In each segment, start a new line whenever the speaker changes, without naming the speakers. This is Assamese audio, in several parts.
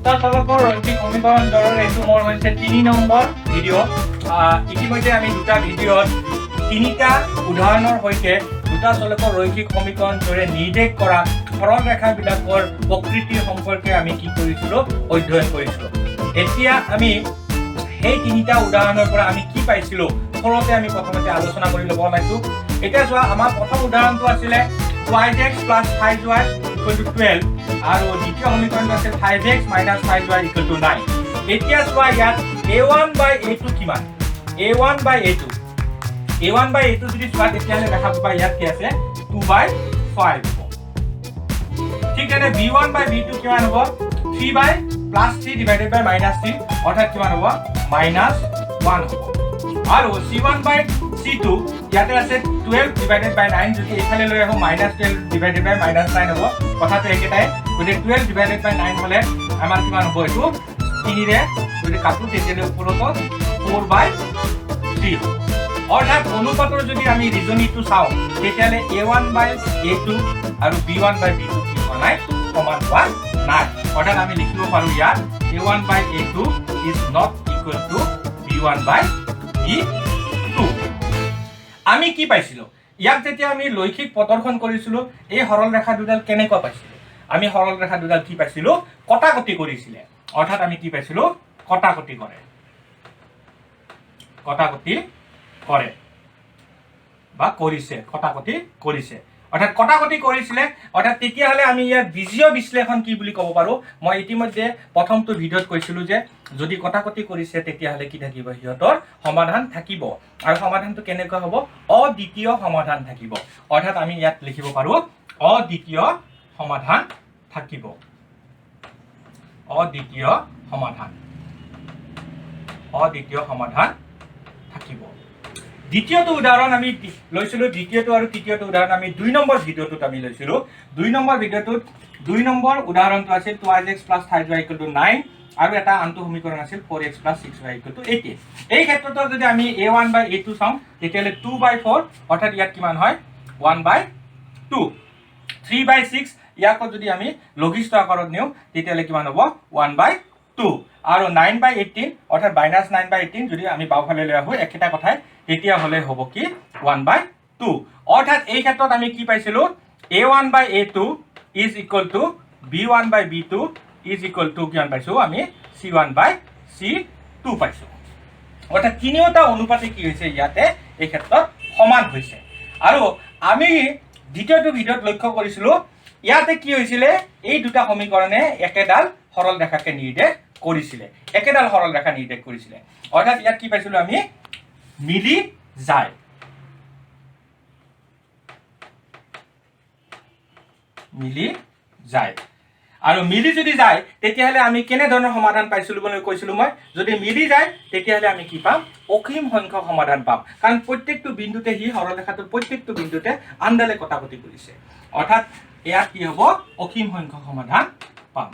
দুটা চলকৰ ৰৈখিক সমীকৰণ দৰৰ এইটো মোৰ হৈছে 3 নম্বৰ ভিডিঅ' ইতিমধ্যে আমি দুটা ভিডিঅ'ত তিনিটা উদাহৰণৰ সৈতে দুটা চলকৰ ৰৈখিক সমীকৰণ দৰে নিৰ্দেশ কৰা সৰল ৰেখাবিলাকৰ প্ৰকৃতিৰ সম্পৰ্কে আমি কি কৰিছিলো অধ্যয়ন কৰিছিলো এতিয়া আমি এই তিনিটা উদাহৰণৰ পৰা আমি কি পাইছিলো সৰতে আমি প্ৰথমতে আলোচনা কৰি ল'ব ওলাইছো এতিয়া চোৱা আমাৰ প্ৰথম উদাহৰণটো আছিল 2x + 5y = 12 আৰু দ্বিতীয় সমীকৰণটো আছিল 5x - 5y = 9 এতিয়া চোৱা ইয়াত a1/a2 কিমান a1/a2 যদি চোৱা তেতিয়াহ'লে দেখা পাবা ইয়াত কি আছে 2/5 ঠিক তেনে b1/b2 কিমান হ'ব 3 + 3 অৰ্থাৎ কিমান হ'ব -1 হ'ব আৰু c1/c2 ইয়াতে আছে 12/9 যদি এফালে লৈ আহো -12/-9 হ'ব কথাটো একেটাই গতিকে 12/9 হলে আমাৰ কিমান হ'ব এইটো 3 ৰে যদি কাটো তেতিয়ালে ওপৰত 4/3 হ'ব অৰ্থাৎ অনুপাতৰ যদি আমি ৰিজনিংটো চাওঁ তেতিয়ালে a1/a2 আৰু b1/b2 কি হোৱা নাই সমান হোৱা নাই অৰ্থাৎ আমি লিখিব পাৰো ইয়াত a1/a2 is not equal to b1/b2 আমি কি পাইছিলো ইয়াক যেতিয়া আমি লৈখিক প্ৰদৰ্শন কৰিছিলো এই সৰল ৰেখা দুডাল কেনেকৈ পাইছিলো আমি সৰল ৰেখা দুডাল কি পাইছিলো কটাকটি কৰিছিলে অৰ্থাৎ আমি কি পাইছিলো কটাকটি কৰে বা কৰিছে কটাকটি কৰিছে অৰ্থাৎ কটাকটি কৰিছিলে অৰ্থাৎ তেতিয়া হলে আমি ইয়াত বীজীয় বিশ্লেষণ কি বুলি ক'ব পাৰো মই ইতিমধ্যে প্ৰথমটো ভিডিঅ'ত কৈছিলো যে যদি কটাকটি কৰিছে তেতিয়া হলে কি থাকিব হিয়তৰ সমাধান থাকিব আৰু সমাধানটো কেনেকৈ হ'ব অদ্বিতীয় সমাধান থাকিব অৰ্থাৎ আমি ইয়াত লিখিব পাৰো অদ্বিতীয় সমাধান থাকিব অদ্বিতীয় সমাধান থাকিব দ্বিতীয়টো উদাহৰণ আমি লৈছিলো দ্বিতীয়টো আৰু তৃতীয়টো উদাহৰণ আমি 2 নম্বৰ ভিডিঅ'টোত আমি লৈছিলো 2 নম্বৰ ভিডিঅ'টোত 2 নম্বৰ উদাহৰণটো আছিল 2x + 5y = 9 আৰু এটা আনটো সমীকৰণ আছিল 4x + 6y = 18 এই ক্ষেত্ৰত যদি আমি a1/a2 চাওঁ তেতিয়ালে 2/4 অৰ্থাৎ ইয়াত কিমান হয় 1/2 3/6 ইয়াক যদি আমি লঘিষ্ঠ আকাৰত নিও তেতিয়ালে কিমান হ'ব 1/2 আৰু 9/18 অৰ্থাৎ -9/18 যদি আমি বাওফালে লৈ আহো একেটা কথাই তেতিয়া হলে হ'ব কি 1/2 অৰ্থাৎ এই ক্ষেত্ৰত আমি কি পাইছিলো a1/a2 is equal to b1/b2 is equal to কিমান পাইছো আমি c1/c2 পাইছো অৰ্থাৎ তিনিওটা অনুপাতে কি হৈছে ইয়াতে এই ক্ষেত্ৰত সমান হৈছে আৰু আমি দ্বিতীয়টো ভিডিঅ'ত লক্ষ্য কৰিছিলো ইয়াতে কি হৈছিলে এই দুটা সমীকৰণে একেডাল সৰল ৰেখাকে নিৰ্দেশ কৰিছিলে অৰ্থাৎ ইয়াত কি পাইছিলো আমি মিলি যায় আৰু মিলি যদি যায় তেতিয়াহলে আমি কেনে ধৰণৰ সমাধান পাইছিলো বুলি কৈছিলো মই যদি মিলি যায় তেতিয়াহলে আমি কি পাম অসীম সংখ্যক সমাধান পাম কাৰণ প্ৰত্যেকটো বিন্দুতে হি সৰল ৰেখাটোৰ প্ৰত্যেকটো বিন্দুতে আনডালে কটাকটি কৰিছে অৰ্থাৎ ইয়াত কি হ'ব অসীম সংখ্যক সমাধান পাম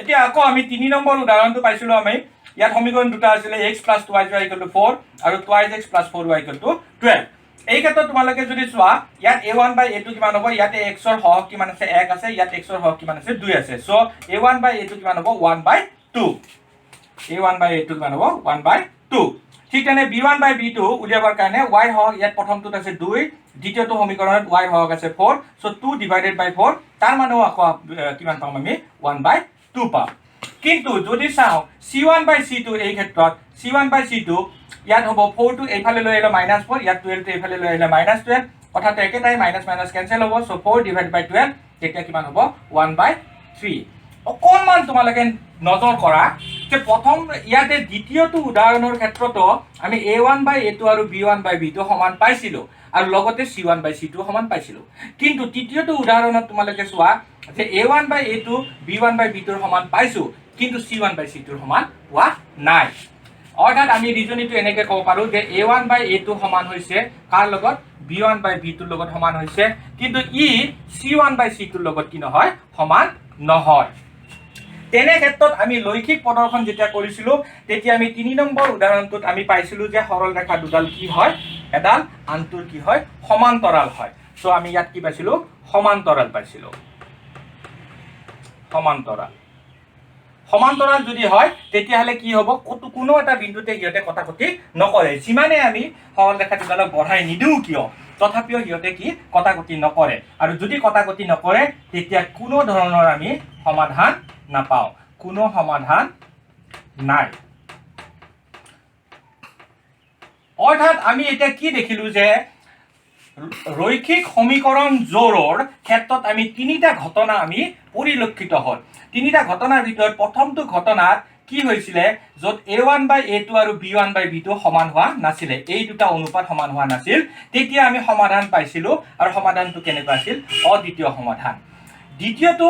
এতিয়া আকৌ আমি 3 নম্বৰ উদাহৰণটো পাইছিলো আমি ইয়াত সমীকৰণ দুটা আছিল x + 2y = 4 আৰু 2x + 4y = 12 এই ক্ষেত্ৰত তোমালোকে যদি চোৱা ইয়াত a1/a2 কিমান হ'ব ইয়াতে x ৰ হৰক কিমান আছে 1 আছে ইয়াত x ৰ হৰক কিমান আছে 2 আছে সো a1/a2 কিমান হ'ব 1/2 ঠিক তেনে b1/b2 উলিয়াবৰ কাৰণে y হৰক ইয়াত প্ৰথমটোত আছে 2 দ্বিতীয়টো সমীকৰণত y হৰক আছে 4 সো 2/4 তাৰ মানেও আকৌ কিমান পাম আমি 1/2 পাম কিন্তু যদি চাও c1/c2 এই ক্ষেত্ৰত c1/c2 ইয়াত হ'ব 4 টো এইফালে লৈ আহিলে -4 ইয়াত 12 টো এইফালে লৈ আহিলে -12 অৰ্থাৎ একেটাই মাইনাস কেনসেল হ'ব সো 4/12 তেতিয়া কিমান হ'ব 1/3 অকনমান তোমালোকে নজৰ কৰা যে প্ৰথম ইয়াতে দ্বিতীয়টো উদাহৰণৰ ক্ষেত্ৰতো আমি a1/a2 আৰু b1/b2 সমান পাইছিলো আৰু লগতে c1/c2 সমান পাইছিলো কিন্তু তৃতীয়টো উদাহৰণত তোমালোকে চোৱা যে a1/a2 b1/b2 সমান পাইছো কিন্তু c1/c2 সমান হোৱা নাই অৰ্থাৎ আমি ৰিজনিংটো এনেকৈ ক'ব পাৰো যে a1/a2 সমান হৈছে কাৰ লগত b1/b2 লগত সমান হৈছে কিন্তু ই c1/c2 লগত কি নহয় সমান নহয় তেনে ক্ষেত্ৰত আমি লৈখিক প্ৰদৰ্শন যেতিয়া কৰিছিলো তেতিয়া আমি 3 নম্বৰ উদাহৰণটোত আমি পাইছিলো যে সৰল ৰেখা দুডাল কি হয় এডাল আনটোৰ কি হয় সমান্তৰাল হয় সো আমি ইয়াত কি পাইছিলো সমান্তৰাল পাইছিলো সমান্তৰাল যদি হয় তেতিয়াহলে কি হ'ব কোনো এটা বিন্দুতে হিয়তে কটাকটি নকৰে যিমানে আমি সৰল ৰেখা দুডালক বঢ়াই নিদিও কিয় তথাপিও হিয়তে কি কটাকটি নকৰে আৰু যদি কটাকটি নকৰে তেতিয়া কোনো ধৰণৰ আমি সমাধান নাপাওঁ কোনো সমাধান নাই অৰ্থাৎ আমি এটা কি দেখিলো যে ৰৈখিক সমীকৰণ জোৰৰ ক্ষেত্ৰত আমি তিনিটা ঘটনা আমি পৰিলক্ষিত হ'ল তিনিটা ঘটনাৰ ভিতৰত প্ৰথমটো ঘটনাত কি হৈছিলে য'ত a1 by a2 আৰু b1 by b2 সমান হোৱা নাছিলে এই দুটা অনুপাত সমান হোৱা নাছিল তেতিয়া আমি সমাধান পাইছিলো আৰু সমাধানটো কেনেকুৱা আছিল অদ্বিতীয় সমাধান দ্বিতীয়টো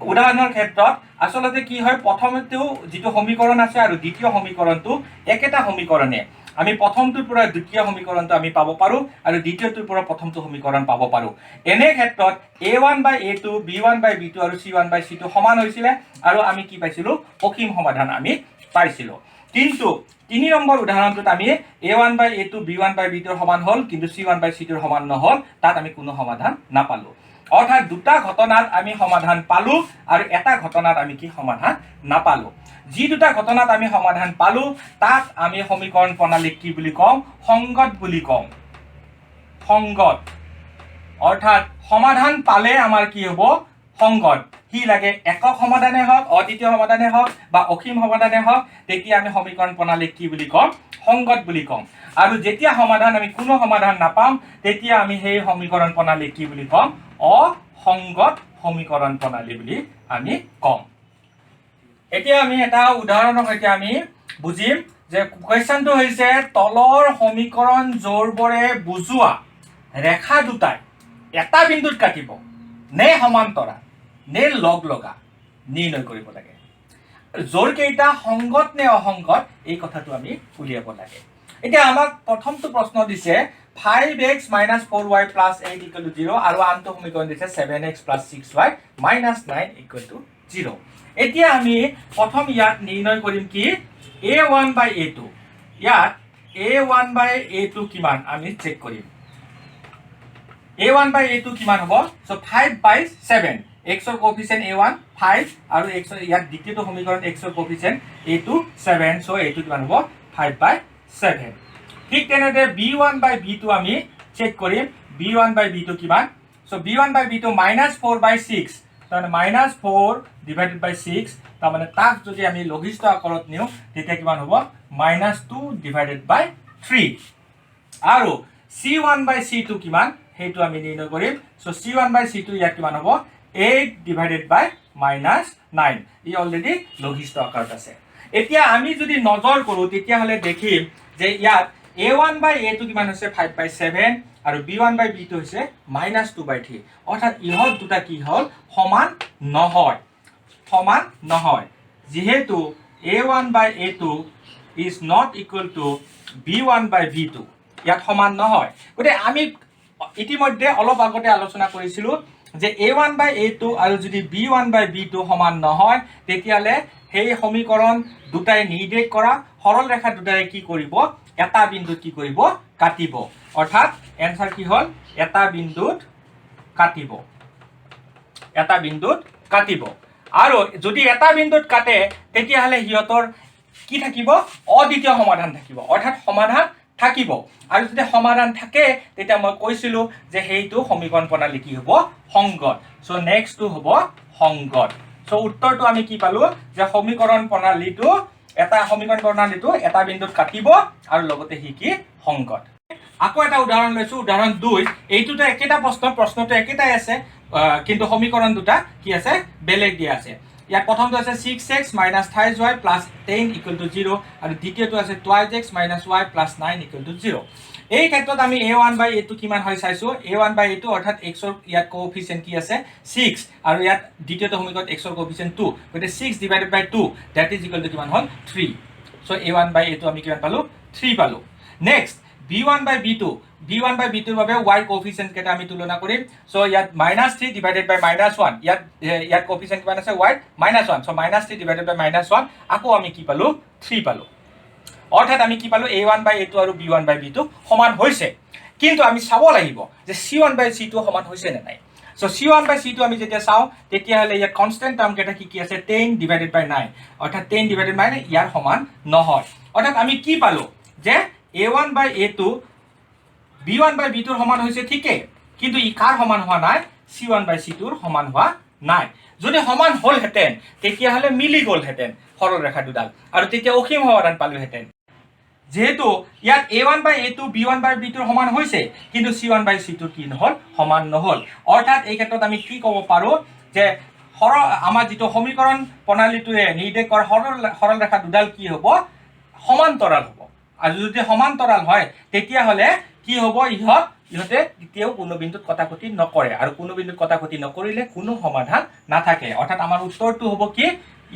উদাহৰণৰ ক্ষেত্ৰত আসলতে কি হয় প্ৰথমটো যেটো সমীকৰণ আছে আৰু দ্বিতীয় সমীকৰণটো একেটা সমীকৰণে আমি প্ৰথমটোৰ পৰা দ্বিতীয় সমীকৰণটো আমি পাব পাৰো আৰু দ্বিতীয়টোৰ পৰা প্ৰথমটো সমীকৰণ পাব পাৰো এনে ক্ষেত্ৰত a1 by a2 b1 by b2 আৰু c1 by c2 সমান হৈছিলে আৰু আমি কি পাইছিলো অসীম সমাধান আমি পাইছিলো কিন্তু 3 নম্বৰ উদাহৰণটোত আমি a1 by a2 b1 by b2 সমান হ'ল কিন্তু c1 by c2 সমান নহল তাত আমি কোনো সমাধান নাপালো অৰ্থাৎ দুটা ঘটনাত আমি সমাধান পালো আৰু এটা ঘটনাত আমি কি সমাধান নাপালো যি দুটা ঘটনাত আমি সমাধান পালো তাক আমি সমীকৰণ প্ৰণালীক কি বুলি কম সংগত বুলি কম সংগত অৰ্থাৎ সমাধান পালে আমাৰ কি হ'ব সংগত কি লাগে একক সমাধানে হওক অদ্বিতীয় সমাধানে হওক বা অসীম সমাধানে হওক তেতিয়া আমি সমীকৰণ প্ৰণালীক কি বুলি কম সংগত বুলি কম আৰু যেতিয়া সমাধান আমি কোনো সমাধান নাপাম তেতিয়া আমি সেই সমীকৰণ প্ৰণালীক কি বুলি কম অসংগত সমীকৰণ প্ৰণালী বুলি আমি কম এতিয়া আমি এটা উদাহৰণৰ সৈতে আমি বুজিম যে কোৱেশ্চনটো হৈছে তলৰ সমীকৰণ জোৰবৰে বুজোৱা ৰেখা দুটাই এটা বিন্দুত কাটিব নে সমান্তৰাল নে লগ লগা নিৰ্ণয় কৰিব লাগে জোৰ কেইটা সংগত নে অসংগত এই কথাটো আমি উলিয়াব লাগে এতিয়া আমাক প্ৰথমটো প্ৰশ্ন দিছে 5x - 4y + 8 = 0 আৰু আনটো সমীকৰণ দিছে 7x + 6y - 9 = 0 এতিয়া আমি প্ৰথম ইয়াত নিৰ্ণয় কৰিম কি a1 by a2 ইয়াত a1 by a2 কিমান আমি চেক কৰিম a1 by a2 কিমান হ'ব সো 5 by 7 x ৰ কোএফিচিয়েন্ট a1 5 আৰু x ইয়াত দ্বিতীয়টো সমীকৰণ x ৰ কোএফিচিয়েন্ট a2 7 সো a2 কিমান হ'ব 5 by 7 ঠিক তেনেদৰে b1 by b2 আমি চেক কৰিম b1 by b2 কিমান so b1 by b2 -4 by 6 তাহলে -4 divided by 6 তাৰ মানে তাক যদি আমি লঘিষ্ঠ আকাৰত নিও তেতিয়া কিমান হ'ব -2 divided by 3 আৰু c1 by c2 কিমান হেতু আমি নিৰ্ণয় কৰিম সো c1 by c2 ইয়াত কিমান হ'ব 8 divided by -9 ই অলৰেডি লঘিষ্ঠ আকাৰত আছে এতিয়া আমি যদি নজৰ কৰো তেতিয়া হলে দেখিম যে ইয়াত a1 by a2 কিমান হৈছে 5 by 7 আৰু b1 by b2 হৈছে -2 by 3 অৰ্থাৎ ইহত দুটা কি হল সমান নহয় যেহেতু a1 by a2 is not equal to b1 by b2 ইয়াত সমান নহয় গতে আমি ইতিমধ্যে অলপ আগতে আলোচনা কৰিছিলো যে a1 by a2 আৰু যদি b1 by b2 সমান নহয় তেতিয়ালে সেই সমীকৰণ দুটাই নিৰ্দেশ কৰা সৰল ৰেখা দুটাই কি কৰিব এটা বিন্দুত কি কৰিব কাটিব অৰ্থাৎ এনসাৰ কি হল এটা বিন্দুত কাটিব আৰু যদি এটা বিন্দুত কাটে তেতিয়া হলে হিয়তৰ কি থাকিব অদ্বিতীয় সমাধান থাকিব অৰ্থাৎ সমাধান থাকিব আৰু যদি সমাধান থাকে তেতিয়া মই কৈছিলো যে হেইটো সমীকৰণ প্ৰণালী কি হ'ব সংগত সো নেক্সট হ'ব সংগত সো উত্তৰটো আমি কি পালো যে সমীকৰণ প্ৰণালীটো এটা বিন্দুত কাটিব আৰু লগতে হি কি সংগত আকৌ এটা উদাহৰণ লৈছো উদাহৰণ 2 এইটোতে একেটা প্ৰশ্নটো একেটাই আছে কিন্তু সমীকৰণ দুটা কি আছে বেলেগ দিয়া আছে ইয়াত প্ৰথমটো আছে 6x - 23y + 10 = 0 আৰু দ্বিতীয়টো আছে 12x - y + 9 = 0 এই ক্ষেত্ৰত আমি a1 by a2 কিমান হয় চাইছো a1 by a2 অৰ্থাৎ x ৰ ইয়াত কোএফিচিয়েন্ট কি আছে 6 আৰু ইয়াত দ্বিতীয়টো সমীকৰণ x ৰ কোএফিচিয়েন্ট 2 গতে 6 divided by 2 that is equal to কিমান হ'ল 3 সো a1 by a2 আমি কিমান পালো 3 পালো নেক্সট b1 by b2 ৰ বাবে y কোএফিচিয়েন্ট কেটা আমি তুলনা কৰিম সো ইয়াত -3 divided by -1 ইয়াত কোএফিচিয়েন্ট কিমান আছে y -1 সো -3 divided by -1 আকৌ আমি কি পালো 3 পালো অৰ্থাৎ আমি কি পালো a1 by a2 আৰু b1 by b2 সমান হৈছে কিন্তু আমি চাব লাগিব যে C1/C2 সমান হৈছে নে নাই। সো C1/C2 আমি যেতিয়া চাওঁ তেতিয়াহ'লে ইয়াত কনষ্টেণ্ট টাৰ্ম কেইটা কি কি আছে 10/9 অৰ্থাৎ 10/9 ইয়াৰ সমান নহয়। অৰ্থাৎ আমি কি পালো যে A1/A2 B1/B2 সমান হৈছে ঠিকেই, কিন্তু ই কাৰ সমান হোৱা নাই C1/C2 সমান হোৱা নাই। যদি সমান হ'লহেঁতেন তেতিয়াহ'লে মিলি গ'লহেঁতেন সৰল ৰেখা দুডাল আৰু তেতিয়া অসীম সমাধান পালোহেঁতেন। যেহেতু ইয়াত A1/A2 B1/B2 সমান হৈছে কিন্তু C1/C2 কি নহ'ল সমান নহ'ল। অৰ্থাৎ এই ক্ষেত্ৰত আমি কি ক'ব পাৰো যে আমাৰ যিটো সমীকৰণ প্ৰণালীটোৱে নিৰ্দেশ কৰা সৰল ৰেখা দুডাল কি হ'ব সমান্তৰাল হ'ব। আৰু যদি সমান্তৰাল হয় তেতিয়াহ'লে কি হ'ব ইহঁতে কেতিয়াও কোনো বিন্দুত কটাকটি নকৰে আৰু কোনো বিন্দুত কটাকটি নকৰিলে কোনো সমাধান নাথাকে। অৰ্থাৎ আমাৰ উত্তৰটো হ'ব কি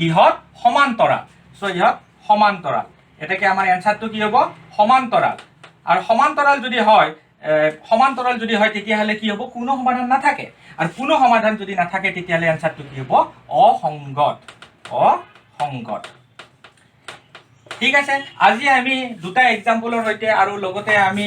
ইহঁত সমান্তৰাল। সো ইহঁত সমান্তৰাল। এটাকে আমাৰ এনসাৰটো কি হ'ব সমান্তৰাল। আৰু সমান্তৰাল যদি হয় তেতিয়াহ'লে কি হ'ব কোনো সমাধান নাথাকে আৰু কোনো সমাধান যদি নাথাকে তেতিয়াহ'লে এনসাৰটো কি হ'ব অসংগত। ঠিক আছে, আজি আমি দুটা এক্সাম্পলৰ সৈতে আৰু লগতে আমি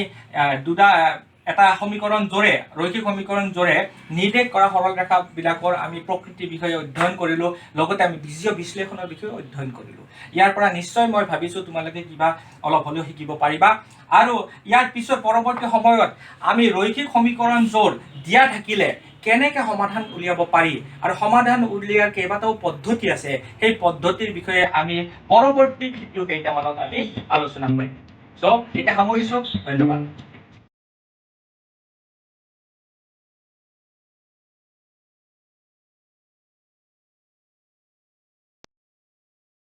এটা সমীকৰণ জোৰে ৰৈখিক সমীকৰণ জোৰে নিৰ্দেশ কৰা সৰল ৰেখা বিলাকৰ আমি প্ৰকৃতিৰ বিষয়ে অধ্যয়ন কৰিলো, লগতে আমি বীজীয় বিশ্লেষণৰ বিষয়ে অধ্যয়ন কৰিলো। ইয়াৰ পৰা নিশ্চয় মই ভাবিছো তোমালোকে কিবা অলপ হ'লেও শিকিব পাৰিবা। আৰু ইয়াৰ পিছত পৰৱৰ্তী সময়ত আমি ৰৈখিক সমীকৰণ জোৰ দিয়া থাকিলে কেনেকে সমাধান উলিয়াব পাৰি আৰু সমাধান উলিয়াৰ কেইবাটাও পদ্ধতি আছে, সেই পদ্ধতিৰ বিষয়ে আমি পৰৱৰ্তী ভিডিঅ' কেইটামানত আমি আলোচনা কৰিম। সো এতিয়া সামৰিছো, ধন্যবাদ।